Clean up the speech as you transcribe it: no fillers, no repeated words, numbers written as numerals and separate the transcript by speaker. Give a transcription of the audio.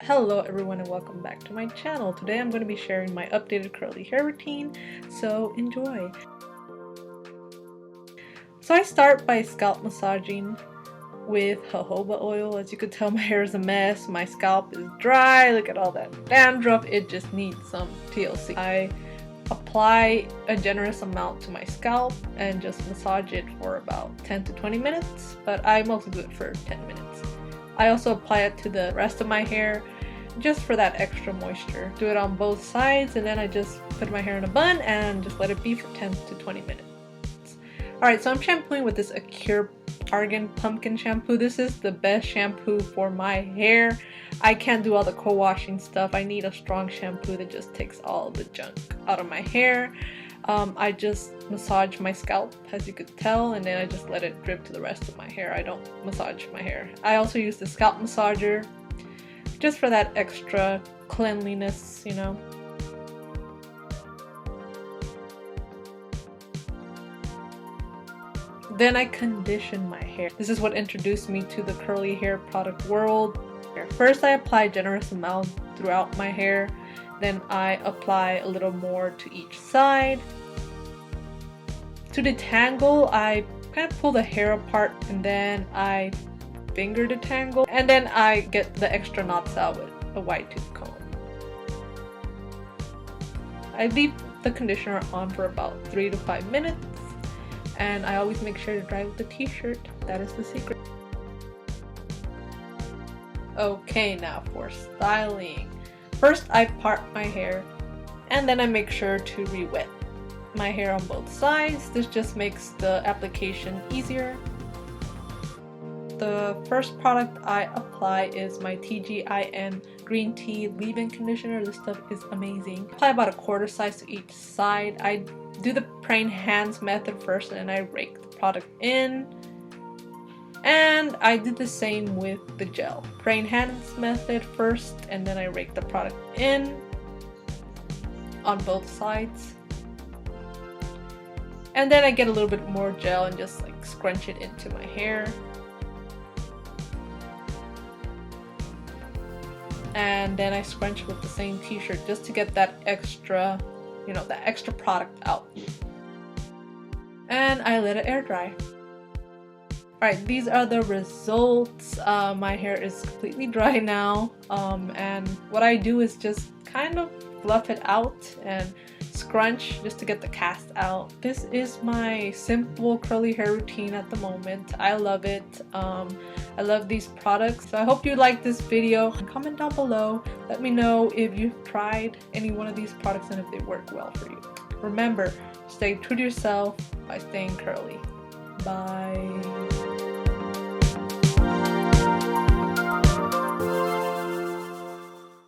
Speaker 1: Hello everyone and welcome back to my channel. Today I'm going to be sharing my updated curly hair routine, so enjoy. So I start by scalp massaging with jojoba oil. As you can tell, my hair is a mess, my scalp is dry, look at all that dandruff, it just needs some TLC. I apply a generous amount to my scalp and just massage it for about 10 to 20 minutes, but I mostly do it for 10 minutes. I also apply it to the rest of my hair just for that extra moisture. Do it on both sides and then I just put my hair in a bun and just let it be for 10 to 20 minutes. Alright, so I'm shampooing with this Acure Argan pumpkin shampoo. This is the best shampoo for my hair. I can't do all the co-washing stuff. I need a strong shampoo that just takes all the junk out of my hair. I just massage my scalp, as you could tell, and then I just let it drip to the rest of my hair. I don't massage my hair. I also use the scalp massager just for that extra cleanliness, you know. Then I condition my hair. This is what introduced me to the curly hair product world. First I apply a generous amount throughout my hair. Then I apply a little more to each side. To detangle, I kind of pull the hair apart and then I finger detangle. And then I get the extra knots out with a wide tooth comb. I leave the conditioner on for about 3 to 5 minutes. And I always make sure to dry with a t-shirt. That is the secret. Okay, now for styling. First I part my hair and then I make sure to re-wet my hair on both sides. This just makes the application easier. The first product I apply is my TGIN green tea leave-in conditioner. This stuff is amazing. I apply about a quarter size to each side. I do the praying hands method first and then I rake the product in. And I did the same with the gel. Praying hands method first and then I rake the product in on both sides. And then I get a little bit more gel and just like scrunch it into my hair. And then I scrunch with the same t-shirt just to get that extra, you know, that extra product out. And I let it air dry. Alright, these are the results. My hair is completely dry now. And what I do is just kind of fluff it out and scrunch just to get the cast out. This is my simple curly hair routine at the moment. I love it. I love these products. So I hope you liked this video. Comment down below. Let me know if you've tried any one of these products and if they work well for you. Remember, stay true to yourself by staying curly. Bye.